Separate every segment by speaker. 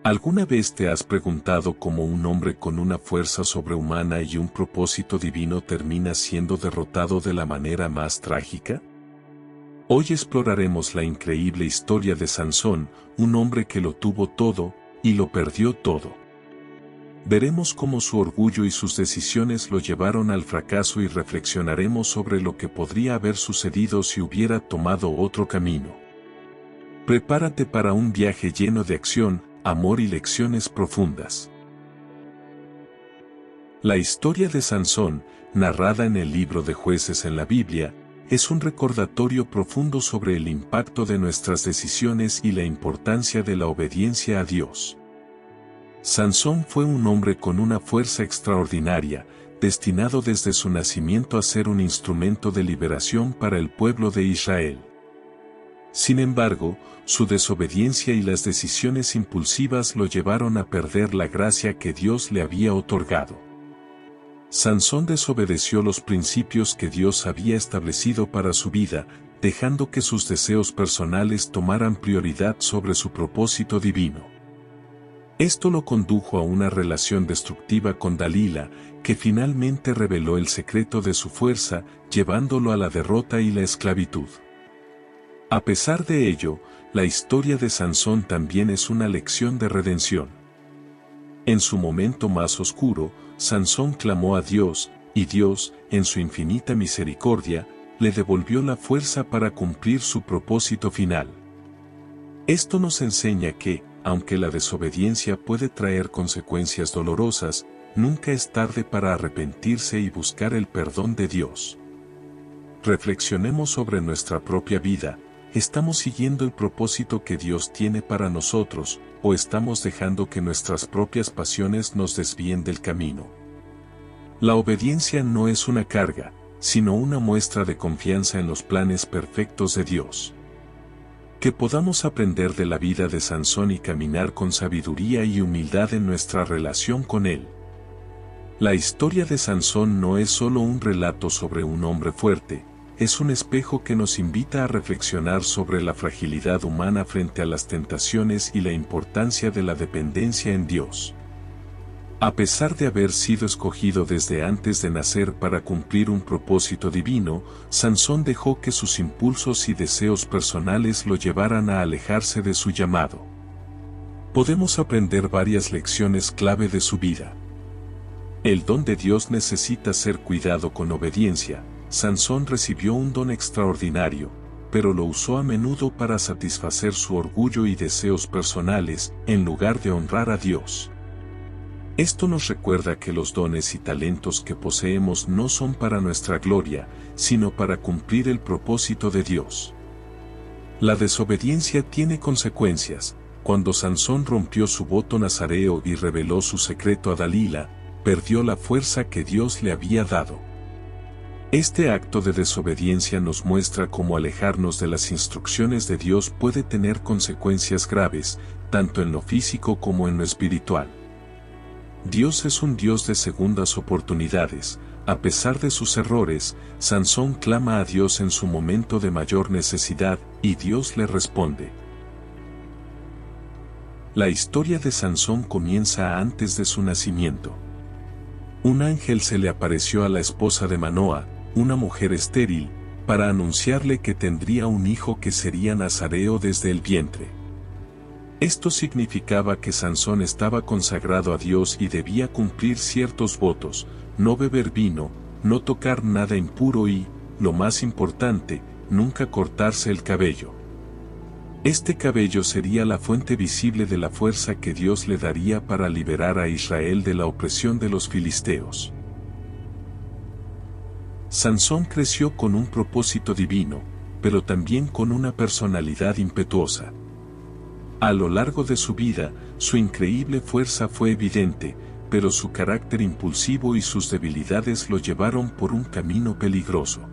Speaker 1: ¿Alguna vez te has preguntado cómo un hombre con una fuerza sobrehumana y un propósito divino termina siendo derrotado de la manera más trágica? Hoy exploraremos la increíble historia de Sansón, un hombre que lo tuvo todo y lo perdió todo. Veremos cómo su orgullo y sus decisiones lo llevaron al fracaso y reflexionaremos sobre lo que podría haber sucedido si hubiera tomado otro camino. Prepárate para un viaje lleno de acción, amor y lecciones profundas. La historia de Sansón, narrada en el libro de Jueces en la Biblia, es un recordatorio profundo sobre el impacto de nuestras decisiones y la importancia de la obediencia a Dios. Sansón fue un hombre con una fuerza extraordinaria, destinado desde su nacimiento a ser un instrumento de liberación para el pueblo de Israel. Sin embargo, su desobediencia y las decisiones impulsivas lo llevaron a perder la gracia que Dios le había otorgado. Sansón desobedeció los principios que Dios había establecido para su vida, dejando que sus deseos personales tomaran prioridad sobre su propósito divino. Esto lo condujo a una relación destructiva con Dalila, que finalmente reveló el secreto de su fuerza, llevándolo a la derrota y la esclavitud. A pesar de ello, la historia de Sansón también es una lección de redención. En su momento más oscuro, Sansón clamó a Dios, y Dios, en su infinita misericordia, le devolvió la fuerza para cumplir su propósito final. Esto nos enseña que, aunque la desobediencia puede traer consecuencias dolorosas, nunca es tarde para arrepentirse y buscar el perdón de Dios. Reflexionemos sobre nuestra propia vida. ¿Estamos siguiendo el propósito que Dios tiene para nosotros, o estamos dejando que nuestras propias pasiones nos desvíen del camino? La obediencia no es una carga, sino una muestra de confianza en los planes perfectos de Dios. Que podamos aprender de la vida de Sansón y caminar con sabiduría y humildad en nuestra relación con Él. La historia de Sansón no es solo un relato sobre un hombre fuerte, es un espejo que nos invita a reflexionar sobre la fragilidad humana frente a las tentaciones y la importancia de la dependencia en Dios. A pesar de haber sido escogido desde antes de nacer para cumplir un propósito divino, Sansón dejó que sus impulsos y deseos personales lo llevaran a alejarse de su llamado. Podemos aprender varias lecciones clave de su vida. El don de Dios necesita ser cuidado con obediencia. Sansón recibió un don extraordinario, pero lo usó a menudo para satisfacer su orgullo y deseos personales, en lugar de honrar a Dios. Esto nos recuerda que los dones y talentos que poseemos no son para nuestra gloria, sino para cumplir el propósito de Dios. La desobediencia tiene consecuencias. Cuando Sansón rompió su voto nazareo y reveló su secreto a Dalila, perdió la fuerza que Dios le había dado. Este acto de desobediencia nos muestra cómo alejarnos de las instrucciones de Dios puede tener consecuencias graves, tanto en lo físico como en lo espiritual. Dios es un Dios de segundas oportunidades. A pesar de sus errores, Sansón clama a Dios en su momento de mayor necesidad, y Dios le responde. La historia de Sansón comienza antes de su nacimiento. Un ángel se le apareció a la esposa de Manoa, una mujer estéril, para anunciarle que tendría un hijo que sería nazareo desde el vientre. Esto significaba que Sansón estaba consagrado a Dios y debía cumplir ciertos votos, no beber vino, no tocar nada impuro y, lo más importante, nunca cortarse el cabello. Este cabello sería la fuente visible de la fuerza que Dios le daría para liberar a Israel de la opresión de los filisteos. Sansón creció con un propósito divino, pero también con una personalidad impetuosa. A lo largo de su vida, su increíble fuerza fue evidente, pero su carácter impulsivo y sus debilidades lo llevaron por un camino peligroso.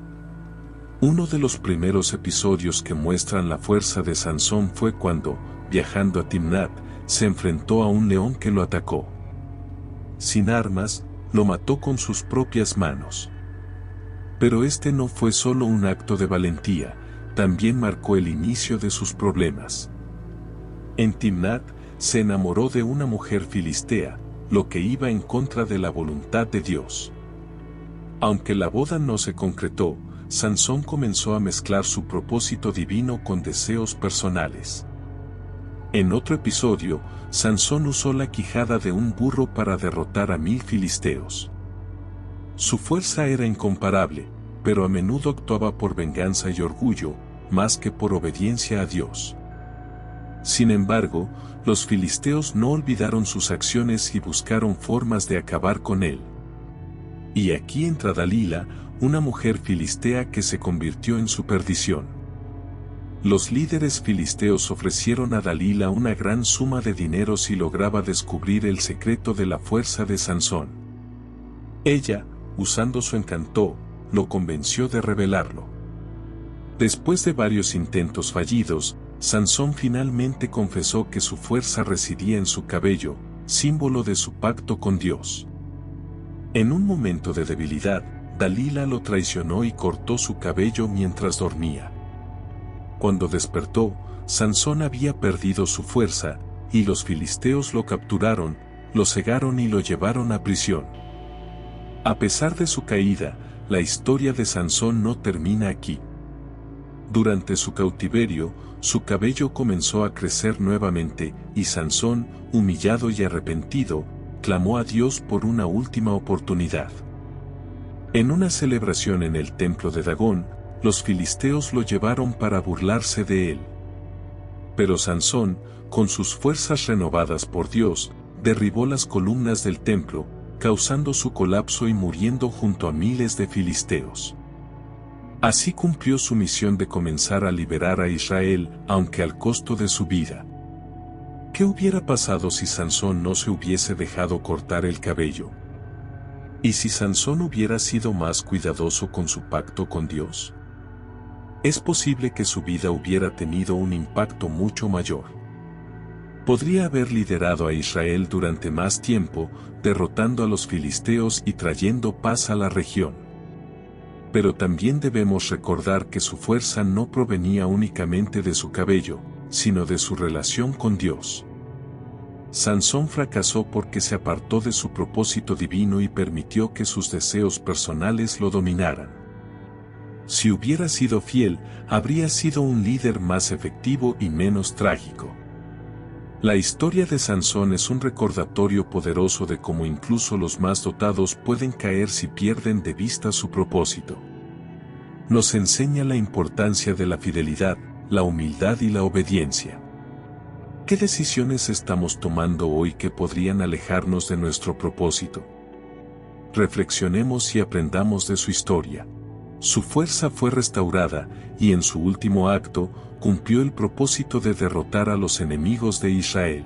Speaker 1: Uno de los primeros episodios que muestran la fuerza de Sansón fue cuando, viajando a Timnat, se enfrentó a un león que lo atacó. Sin armas, lo mató con sus propias manos. Pero este no fue solo un acto de valentía, también marcó el inicio de sus problemas. En Timnat, se enamoró de una mujer filistea, lo que iba en contra de la voluntad de Dios. Aunque la boda no se concretó, Sansón comenzó a mezclar su propósito divino con deseos personales. En otro episodio, Sansón usó la quijada de un burro para derrotar a 1000 filisteos. Su fuerza era incomparable, pero a menudo actuaba por venganza y orgullo, más que por obediencia a Dios. Sin embargo, los filisteos no olvidaron sus acciones y buscaron formas de acabar con él. Y aquí entra Dalila, una mujer filistea que se convirtió en su perdición. Los líderes filisteos ofrecieron a Dalila una gran suma de dinero si lograba descubrir el secreto de la fuerza de Sansón. Ella, usando su encanto, lo convenció de revelarlo. Después de varios intentos fallidos, Sansón finalmente confesó que su fuerza residía en su cabello, símbolo de su pacto con Dios. En un momento de debilidad, Dalila lo traicionó y cortó su cabello mientras dormía. Cuando despertó, Sansón había perdido su fuerza, y los filisteos lo capturaron, lo cegaron y lo llevaron a prisión. A pesar de su caída, la historia de Sansón no termina aquí. Durante su cautiverio, su cabello comenzó a crecer nuevamente, y Sansón, humillado y arrepentido, clamó a Dios por una última oportunidad. En una celebración en el templo de Dagón, los filisteos lo llevaron para burlarse de él. Pero Sansón, con sus fuerzas renovadas por Dios, derribó las columnas del templo, causando su colapso y muriendo junto a miles de filisteos. Así cumplió su misión de comenzar a liberar a Israel, aunque al costo de su vida. ¿Qué hubiera pasado si Sansón no se hubiese dejado cortar el cabello? ¿Y si Sansón hubiera sido más cuidadoso con su pacto con Dios? Es posible que su vida hubiera tenido un impacto mucho mayor. Podría haber liderado a Israel durante más tiempo, derrotando a los filisteos y trayendo paz a la región. Pero también debemos recordar que su fuerza no provenía únicamente de su cabello, sino de su relación con Dios. Sansón fracasó porque se apartó de su propósito divino y permitió que sus deseos personales lo dominaran. Si hubiera sido fiel, habría sido un líder más efectivo y menos trágico. La historia de Sansón es un recordatorio poderoso de cómo incluso los más dotados pueden caer si pierden de vista su propósito. Nos enseña la importancia de la fidelidad, la humildad y la obediencia. ¿Qué decisiones estamos tomando hoy que podrían alejarnos de nuestro propósito? Reflexionemos y aprendamos de su historia. Su fuerza fue restaurada, y en su último acto, cumplió el propósito de derrotar a los enemigos de Israel.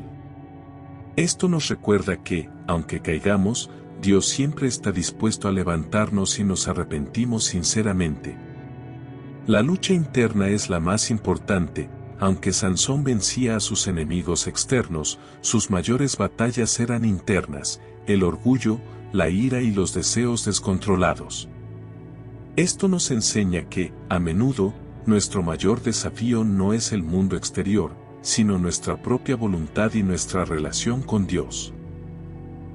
Speaker 1: Esto nos recuerda que, aunque caigamos, Dios siempre está dispuesto a levantarnos si nos arrepentimos sinceramente. La lucha interna es la más importante. Aunque Sansón vencía a sus enemigos externos, sus mayores batallas eran internas, el orgullo, la ira y los deseos descontrolados. Esto nos enseña que, a menudo, nuestro mayor desafío no es el mundo exterior, sino nuestra propia voluntad y nuestra relación con Dios.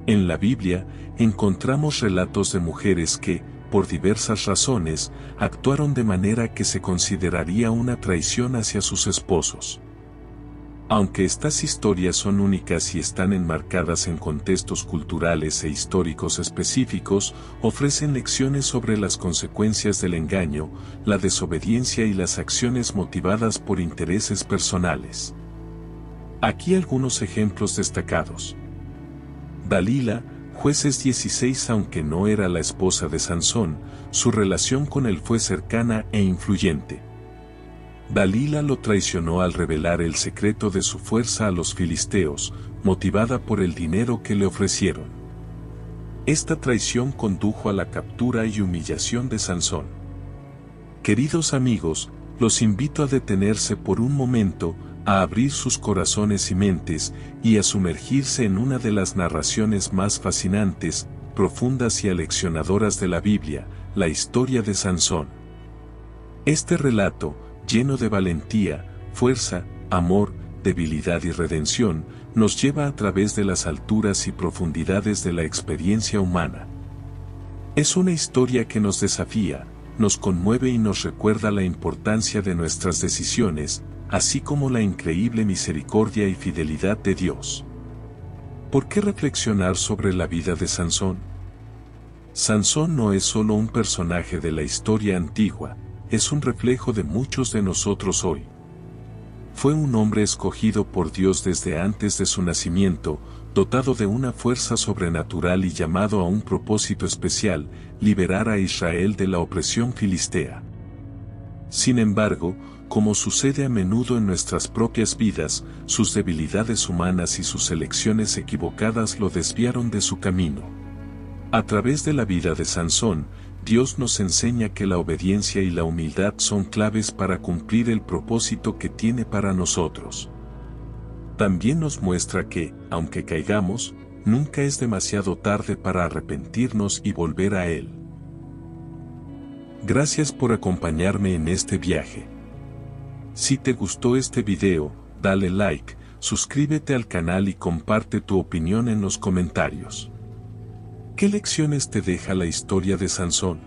Speaker 1: En la Biblia, encontramos relatos de mujeres que, por diversas razones, actuaron de manera que se consideraría una traición hacia sus esposos. Aunque estas historias son únicas y están enmarcadas en contextos culturales e históricos específicos, ofrecen lecciones sobre las consecuencias del engaño, la desobediencia y las acciones motivadas por intereses personales. Aquí algunos ejemplos destacados. Dalila, Jueces 16. Aunque no era la esposa de Sansón, su relación con él fue cercana e influyente. Dalila lo traicionó al revelar el secreto de su fuerza a los filisteos, motivada por el dinero que le ofrecieron. Esta traición condujo a la captura y humillación de Sansón. Queridos amigos, los invito a detenerse por un momento, a abrir sus corazones y mentes, y a sumergirse en una de las narraciones más fascinantes, profundas y aleccionadoras de la Biblia, la historia de Sansón. Este relato, lleno de valentía, fuerza, amor debilidad y redención, nos lleva a través de las alturas y profundidades de la experiencia humana. Es una historia que nos desafía, nos conmueve y nos recuerda la importancia de nuestras decisiones, así como la increíble misericordia y fidelidad de Dios. ¿Por qué reflexionar sobre la vida de Sansón? Sansón no es solo un personaje de la historia antigua, es un reflejo de muchos de nosotros hoy. Fue un hombre escogido por Dios desde antes de su nacimiento, dotado de una fuerza sobrenatural y llamado a un propósito especial, liberar a Israel de la opresión filistea. Sin embargo, como sucede a menudo en nuestras propias vidas, sus debilidades humanas y sus elecciones equivocadas lo desviaron de su camino. A través de la vida de Sansón, Dios nos enseña que la obediencia y la humildad son claves para cumplir el propósito que tiene para nosotros. También nos muestra que, aunque caigamos, nunca es demasiado tarde para arrepentirnos y volver a Él. Gracias por acompañarme en este viaje. Si te gustó este video, dale like, suscríbete al canal y comparte tu opinión en los comentarios. ¿Qué lecciones te deja la historia de Sansón?